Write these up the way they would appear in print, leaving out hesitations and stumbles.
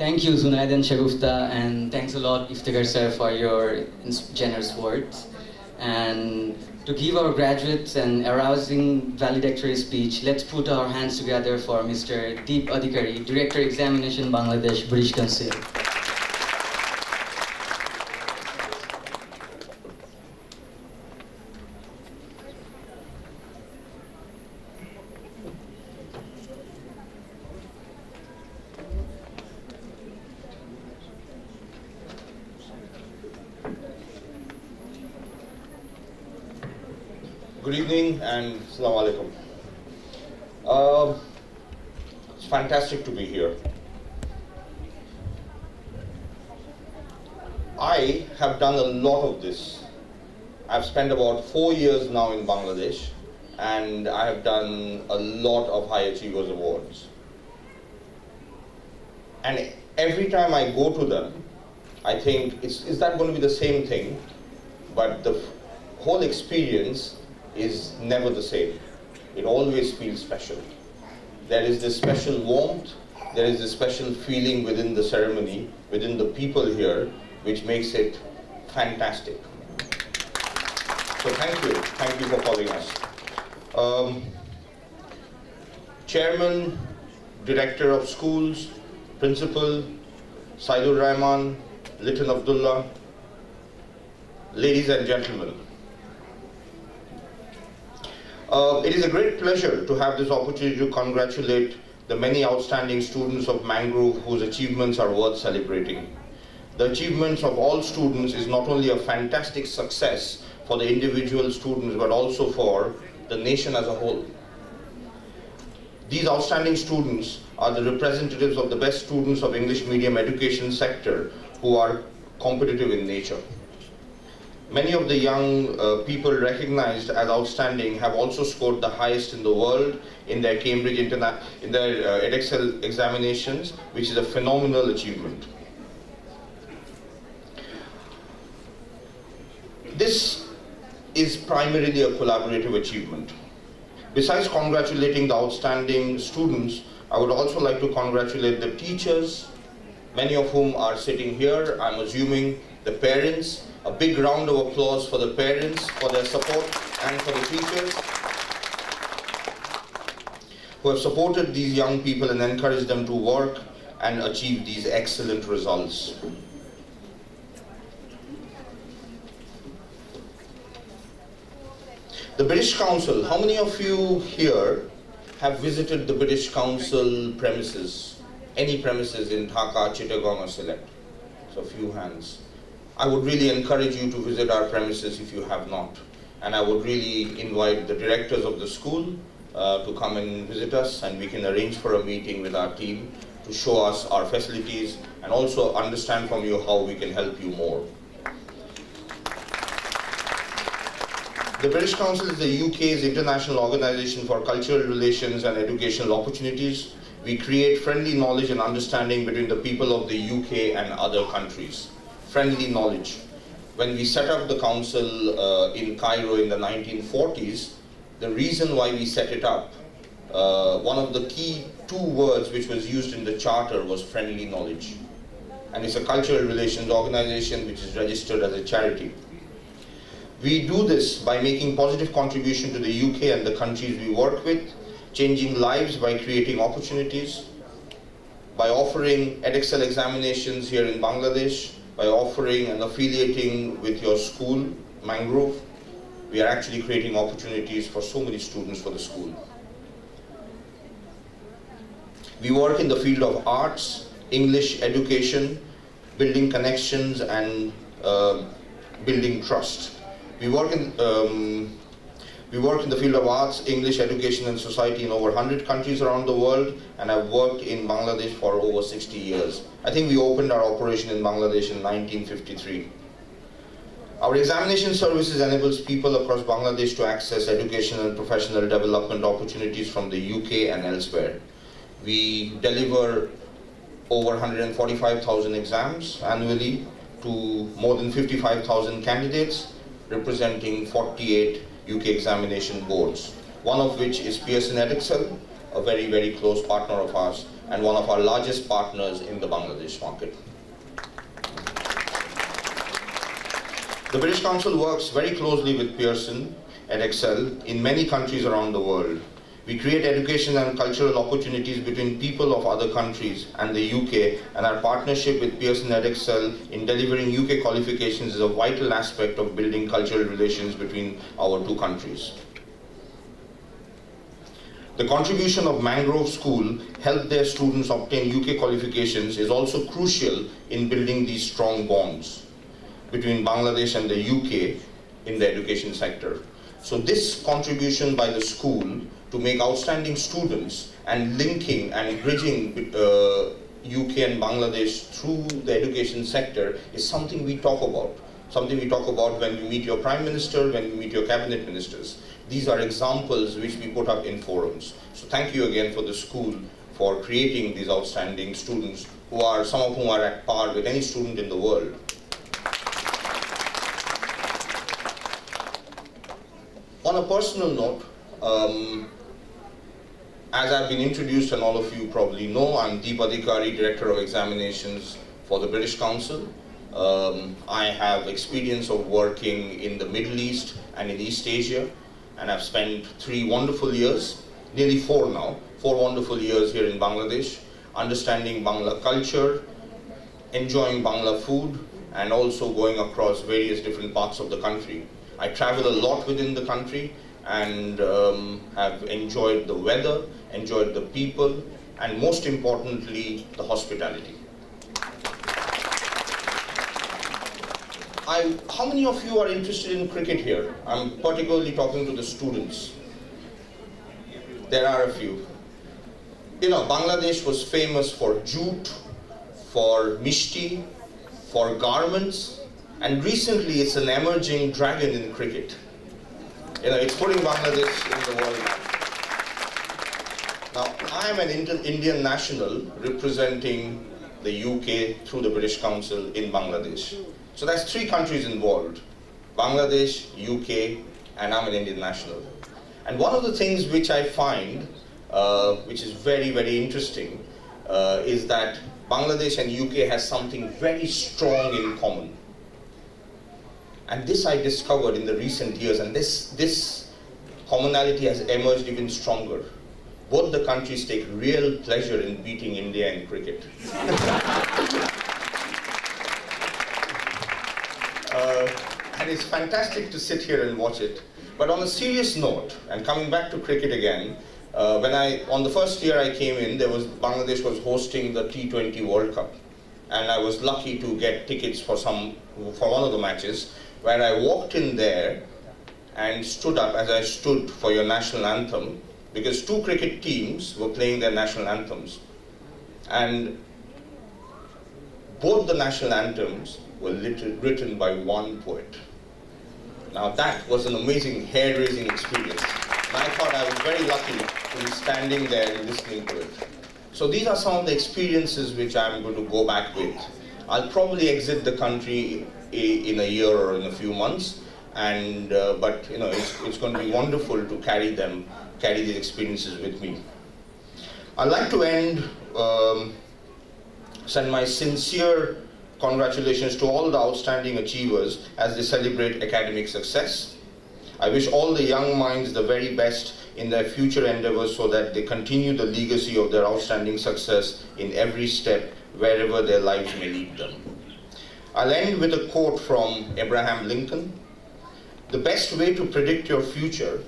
Thank you, Zunaid and Shagufta, and thanks a lot, Iftikhar sir, for your generous words. And to give our graduates an arousing valedictory speech, let's put our hands together for Mr. Deep Adhikari, Director Examination Bangladesh, British Council. Good evening and Assalamu alaikum. It's fantastic to be here. I have done a lot of this. I've spent about 4 years now in Bangladesh and I have done a lot of High Achievers Awards. And every time I go to them, I think, is that going to be the same thing? But the whole experience is never the same. It always feels special. There is this special warmth, there is this special feeling within the ceremony, within the people here, which makes it fantastic. So thank you for calling us. Chairman, Director of Schools, Principal, Saidur Rahman, Litan Abdullah, ladies and gentlemen. It is a great pleasure to have this opportunity to congratulate the many outstanding students of Mangrove whose achievements are worth celebrating. The achievements of all students is not only a fantastic success for the individual students but also for the nation as a whole. These outstanding students are the representatives of the best students of English medium education sector who are competitive in nature. Many of the young people recognized as outstanding have also scored the highest in the world in their Cambridge Edexcel examinations, which is a phenomenal achievement. This is primarily a collaborative achievement. Besides congratulating the outstanding students, I would also like to congratulate the teachers, many of whom are sitting here. I'm assuming the parents. A big round of applause for the parents, for their support, and for the teachers who have supported these young people and encouraged them to work and achieve these excellent results. The British Council, how many of you here have visited the British Council premises? Any premises in Dhaka, Chittagong or Sylhet? So a few hands. I would really encourage you to visit our premises if you have not. And I would really invite the directors of the school to come and visit us, and we can arrange for a meeting with our team to show us our facilities and also understand from you how we can help you more. The British Council is the UK's international organization for cultural relations and educational opportunities. We create friendly knowledge and understanding between the people of the UK and other countries. Friendly knowledge. When we set up the council in Cairo in the 1940s, the reason why we set it up, one of the key two words which was used in the charter was friendly knowledge. And it's a cultural relations organization which is registered as a charity. We do this by making positive contribution to the UK and the countries we work with, changing lives by creating opportunities, by offering Edexcel examinations here in Bangladesh, by offering and affiliating with your school, Mangrove. We are actually creating opportunities for so many students for the school. We work in the field of arts, English education, building connections and building trust. We work in the field of arts, English education and society in over 100 countries around the world, and I've worked in Bangladesh for over 60 years. I think we opened our operation in Bangladesh in 1953. Our examination services enables people across Bangladesh to access educational and professional development opportunities from the UK and elsewhere. We deliver over 145,000 exams annually to more than 55,000 candidates, representing 48 UK examination boards, one of which is Pearson Edexcel, a very, very close partner of ours, and one of our largest partners in the Bangladesh market. The British Council works very closely with Pearson and Excel in many countries around the world. We create education and cultural opportunities between people of other countries and the UK, and our partnership with Pearson and Excel in delivering UK qualifications is a vital aspect of building cultural relations between our two countries. The contribution of Mangrove School helped their students obtain UK qualifications is also crucial in building these strong bonds between Bangladesh and the UK in the education sector. So this contribution by the school to make outstanding students and linking and bridging UK and Bangladesh through the education sector is something we talk about. Something we talk about when we meet your Prime Minister, when we meet your Cabinet Ministers. These are examples which we put up in forums. So thank you again for the school for creating these outstanding students who are, some of whom are at par with any student in the world. On a personal note, as I've been introduced and all of you probably know, I'm Deep Adhikari, Director of Examinations for the British Council. I have experience of working in the Middle East and in East Asia, and I've spent 3 wonderful years, nearly 4 now, 4 wonderful years here in Bangladesh, understanding Bangla culture, enjoying Bangla food, and also going across various different parts of the country. I travel a lot within the country and have enjoyed the weather, enjoyed the people, and most importantly, the hospitality. How many of you are interested in cricket here? I'm particularly talking to the students. There are a few. You know, Bangladesh was famous for jute, for mishti, for garments, and recently it's an emerging dragon in cricket. You know, it's putting Bangladesh in the world map. Now, I am an Indian national representing the UK through the British Council in Bangladesh. So that's 3 countries involved: Bangladesh, UK, and I'm an Indian national. And one of the things which I find, which is very, very interesting, is that Bangladesh and UK has something very strong in common. And this I discovered in the recent years, and this commonality has emerged even stronger. Both the countries take real pleasure in beating India in cricket. And it's fantastic to sit here and watch it. But on a serious note, and coming back to cricket again, on the first year I came in, Bangladesh was hosting the T20 World Cup. And I was lucky to get tickets for one of the matches, where I walked in there and stood up as I stood for your national anthem, because 2 cricket teams were playing their national anthems. And both the national anthems were written by one poet. Now that was an amazing hair-raising experience. And I thought I was very lucky to be standing there and listening to it. So these are some of the experiences which I'm going to go back with. I'll probably exit the country in a year or in a few months, but you know, it's going to be wonderful to carry these experiences with me. I'd like to send my sincere congratulations to all the outstanding achievers as they celebrate academic success. I wish all the young minds the very best in their future endeavors so that they continue the legacy of their outstanding success in every step, wherever their lives may lead them. I'll end with a quote from Abraham Lincoln. The best way to predict your future,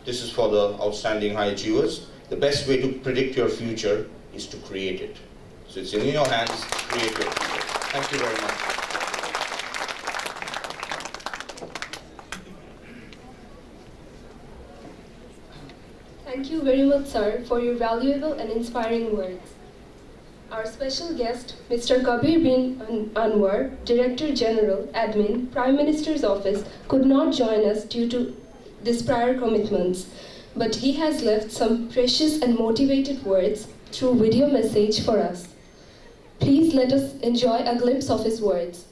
this is for the outstanding high achievers, the best way to predict your future is to create it. So it's in your hands, create your future. Thank you very much. Thank you very much, sir, for your valuable and inspiring words. Our special guest, Mr. Kabir bin Anwar, Director General, Admin, Prime Minister's Office, could not join us due to these prior commitments, but he has left some precious and motivated words through video message for us. Please let us enjoy a glimpse of his words.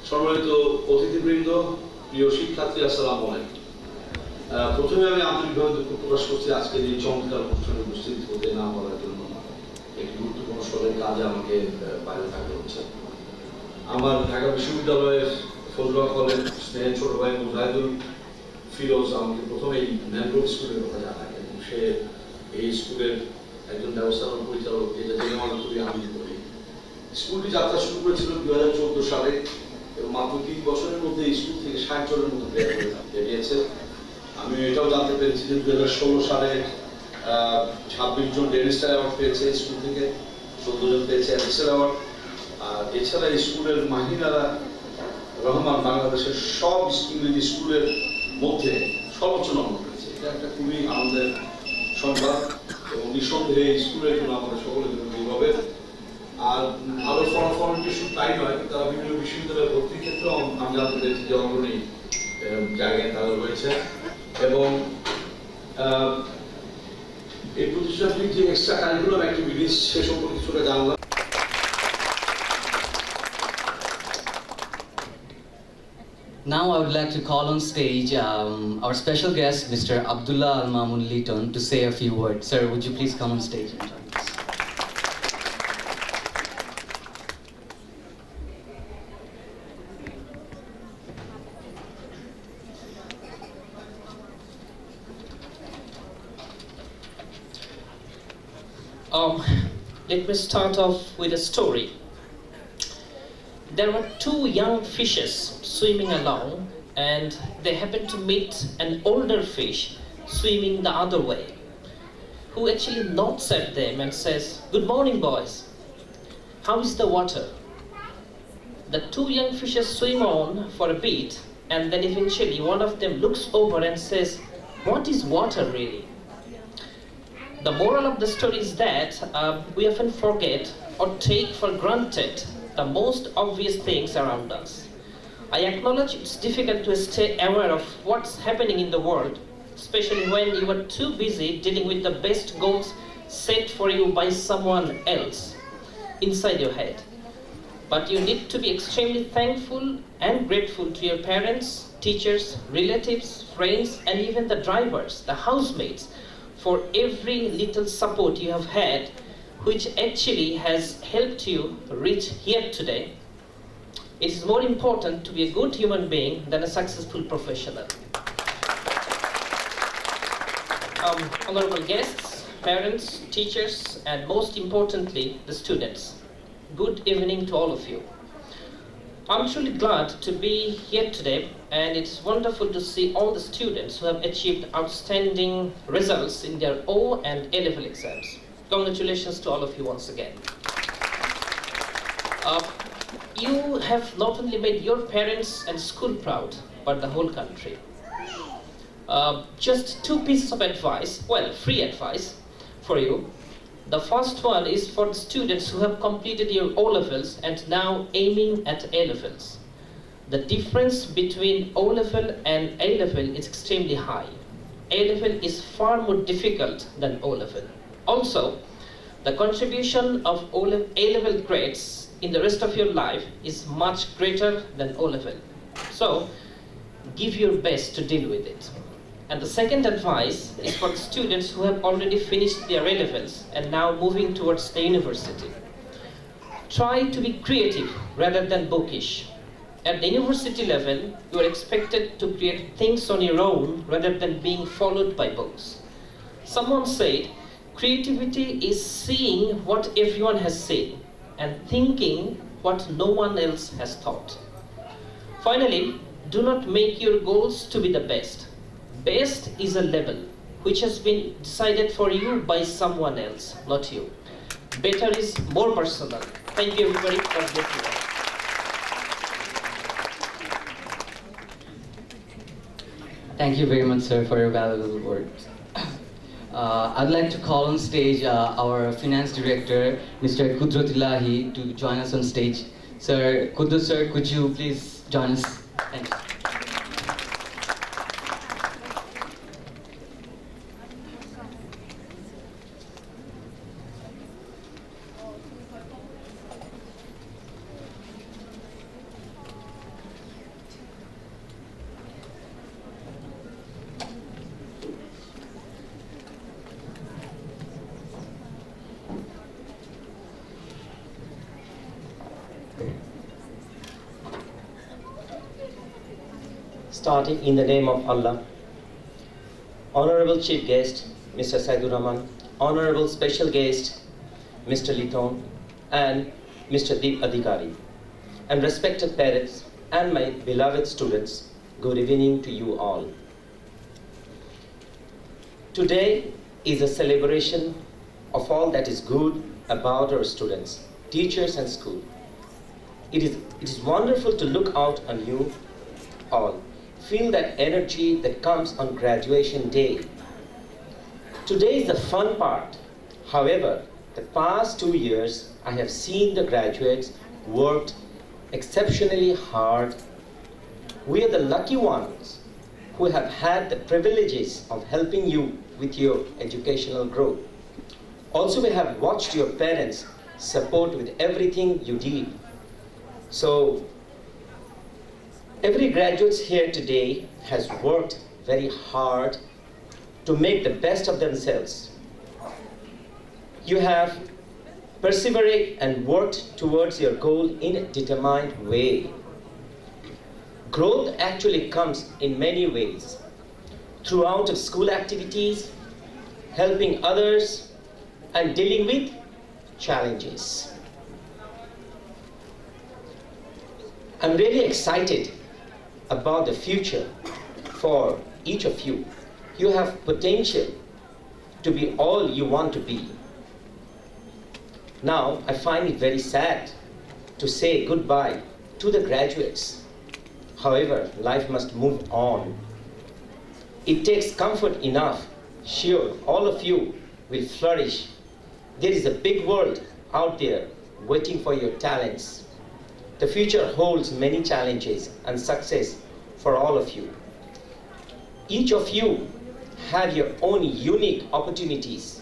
সম্মানিত অতিথিবৃন্দ, প্রিয় শিক্ষার্থী, আসসালামু আলাইকুম। প্রথমে আমি আন্তরিকভাবে দুঃখ প্রকাশ করছি আজকের এই চমৎকার অনুষ্ঠানে উপস্থিত হতে না পারার জন্য। একটি গুরুত্বপূর্ণ স্তরের কাজে আমাকে বাইরে থাকতে হচ্ছে। আমার ঢাকা বিশ্ববিদ্যালয়ের ফজলুল্লাহ কলেজ স্নেহের ছোট ভাই মুজাহিদুল ফিরোজ আমাকে প্রথমেই ম্যানগ্রোভ স্কুলের কথা জানায় এবং সে এই স্কুলের একজন ব্যবস্থাপনা পরিচালক, এটা জেনে আমার খুবই আনন্দিত করি। স্কুলটি যাত্রা শুরু করেছিল 2014 সালে এবং মাত্র 3 বছরের মধ্যে স্কুল থেকে 60 জনের মতো প্লেয়ার বেরিয়েছে। আমি এটাও জানতে পেরেছি যে 2016 সালে 26 জন ডেনিস্টার অ্যাওয়ার্ড পেয়েছে স্কুল থেকে, 14 জন পেয়েছে অ্যাডিসেল অ্যাওয়ার্ড। আর এছাড়া স্কুলের মাহিনারা রহমান বাংলাদেশের সব ইংরেজি স্কুলের মধ্যে সর্বোচ্চ নম্বর পেয়েছে। এটা একটা খুবই আনন্দের সংবাদ এবং নিঃসন্দেহে স্কুলের জন্য আমাদের সকলের জন্য গৌরবের। আর ভালো ফলাফল শুধু তাই নয়, তারা বিভিন্ন বিশ্ববিদ্যালয়ে ভর্তির ক্ষেত্রেও আমি জানতে পেরেছি যে অগ্রণী জায়গায় তারা রয়েছে এবং এই প্রতিষ্ঠানটির যে এক্সট্রা কারিকুলাম অ্যাক্টিভিটিস সে সম্পর্কে কিছুটা জানলাম। Now I would like to call on stage our special guest, Mr. Abdullah Al-Mamun Liton, to say a few words. Sir, would you please come on stage and join us? Let me start off with a story. There were two young fishes swimming along, and they happened to meet an older fish swimming the other way, who actually nods at them and says, "Good morning, boys. How is the water?" The two young fishes swim on for a bit, and then eventually one of them looks over and says, "What is water really?" The moral of the story is that we often forget or take for granted the most obvious things around us. I acknowledge it's difficult to stay aware of what's happening in the world, especially when you are too busy dealing with the best goals set for you by someone else inside your head. But you need to be extremely thankful and grateful to your parents, teachers, relatives, friends, and even the drivers, the housemates, for every little support you have had, which actually has helped you reach here today. It is more important to be a good human being than a successful professional. Honorable guests, parents, teachers, and most importantly, the students, good evening to all of you. I'm truly glad to be here today, and it's wonderful to see all the students who have achieved outstanding results in their O and A-level exams. Congratulations to all of you once again. You have not only made your parents and school proud, but the whole country. Just two pieces of advice, well, free advice for you. The first one is for the students who have completed your O-levels and now aiming at A-levels. The difference between O-level and A-level is extremely high. A-level is far more difficult than O-level. Also, the contribution of A-level grades in the rest of your life is much greater than O-level. So, give your best to deal with it. And the second advice is for the students who have already finished their A-levels and now moving towards the university. Try to be creative rather than bookish. At the university level, you are expected to create things on your own rather than being followed by books. Someone said, creativity is seeing what everyone has seen and thinking what no one else has thought. Finally, do not make your goals to be the best. Best is a level which has been decided for you by someone else, not you. Better is more personal. Thank you everybody. God bless you all. Thank you very much, sir, for your valuable words. I'd like to call on stage our finance director, Mr. Kudrotillahi, to join us on stage. Sir, Kudus, sir, could you please join us? Thank you. Starting in the name of Allah, Honorable Chief Guest, Mr. Saidur Rahman, Honorable Special Guest, Mr. Liton, and Mr. Deep Adhikari, and respected parents and my beloved students, good evening to you all. Today is a celebration of all that is good about our students, teachers, and school. It is wonderful to look out on you all. Feel that energy that comes on graduation day. Today is the fun part. However, the past 2 years, I have seen the graduates worked exceptionally hard. We are the lucky ones who have had the privileges of helping you with your educational growth. Also, we have watched your parents support with everything you did. So, every graduate here today has worked very hard to make the best of themselves. You have persevered and worked towards your goal in a determined way. Growth actually comes in many ways. Throughout school activities, helping others, and dealing with challenges. I'm really excited about the future for each of you. You have potential to be all you want to be. Now, I find it very sad to say goodbye to the graduates. However, life must move on. It takes comfort enough. Sure, all of you will flourish. There is a big world out there waiting for your talents. The future holds many challenges and success for all of you. Each of you have your own unique opportunities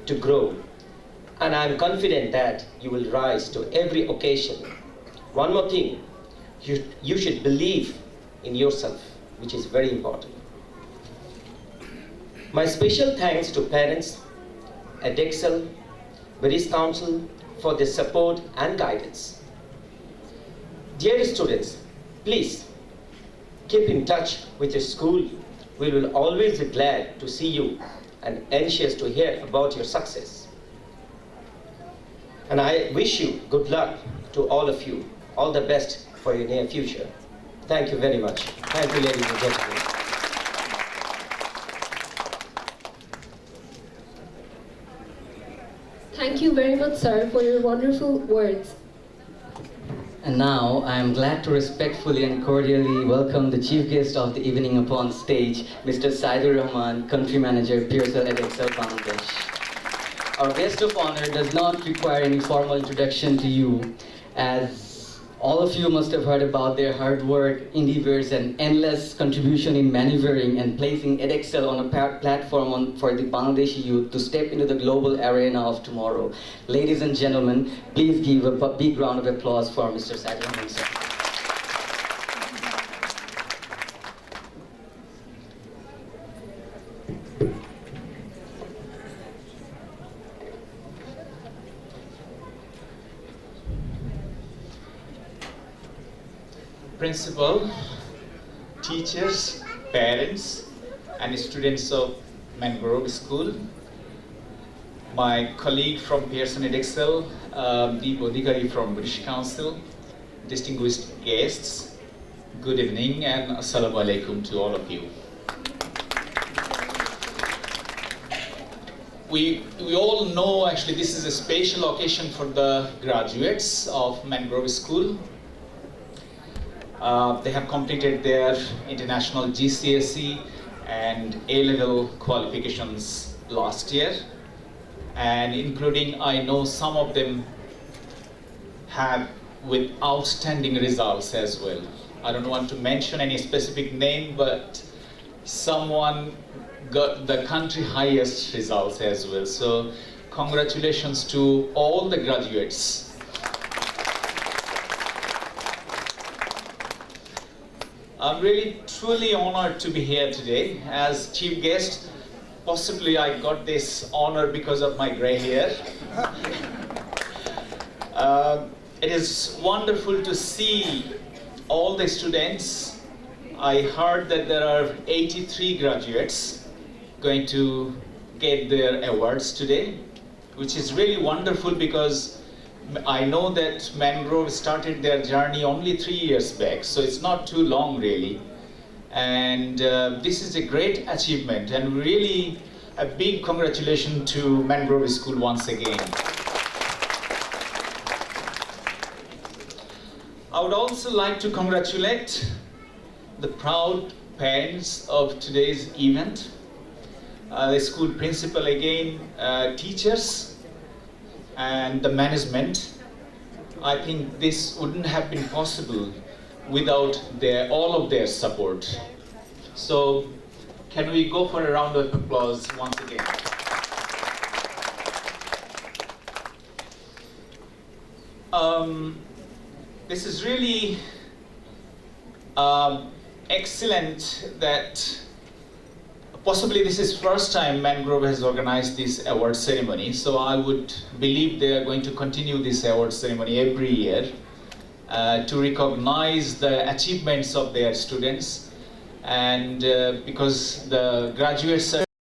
to grow, and I am confident that you will rise to every occasion. One more thing, you should believe in yourself, which is very important. My special thanks to parents, Edexcel, British Council for their support and guidance. Dear students, please keep in touch with your school. We will always be glad to see you and anxious to hear about your success. And I wish you good luck to all of you. All the best for your near future. Thank you very much. Thank you, ladies and gentlemen. Thank you very much, sir, for your wonderful words. And now, I am glad to respectfully and cordially welcome the chief guest of the evening upon stage, Mr. Saidur Rahman, Country Manager, Pearsall Edexcel, Bangladesh. Our guest of honor does not require any formal introduction to you, as all of you must have heard about their hard work, endeavors, and endless contribution in maneuvering and placing Edexcel on a platform for the Bangladeshi youth to step into the global arena of tomorrow. Ladies and gentlemen, please give a big round of applause for Mr. Saidur Rahman, sir. Principal, teachers, parents, and students of Mangrove School, my colleague from Pearson Edexcel, Deep Adhikari from British Council, distinguished guests, good evening and assalamu alaikum to all of you. We all know actually this is a special occasion for the graduates of Mangrove School. They have completed their international GCSE and A-level qualifications last year, and including I know some of them have with outstanding results as well. I don't want to mention any specific name, but someone got the country highest results as well. So congratulations to all the graduates. I'm really truly honored to be here today as chief guest. Possibly I got this honor because of my gray hair. It is wonderful to see all the students. I heard that there are 83 graduates going to get their awards today, which is really wonderful because I know that Mangrove started their journey only 3 years back, so it's not too long really. And this is a great achievement, and really a big congratulations to Mangrove School once again. I would also like to congratulate the proud parents of today's event, the school principal again, teachers, and the management. I think this wouldn't have been possible without all of their support. So can we go for a round of applause once again? This is really excellent that possibly this is first time Mangrove has organized this award ceremony, so I would believe they are going to continue this award ceremony every year to recognize the achievements of their students, and because the graduates are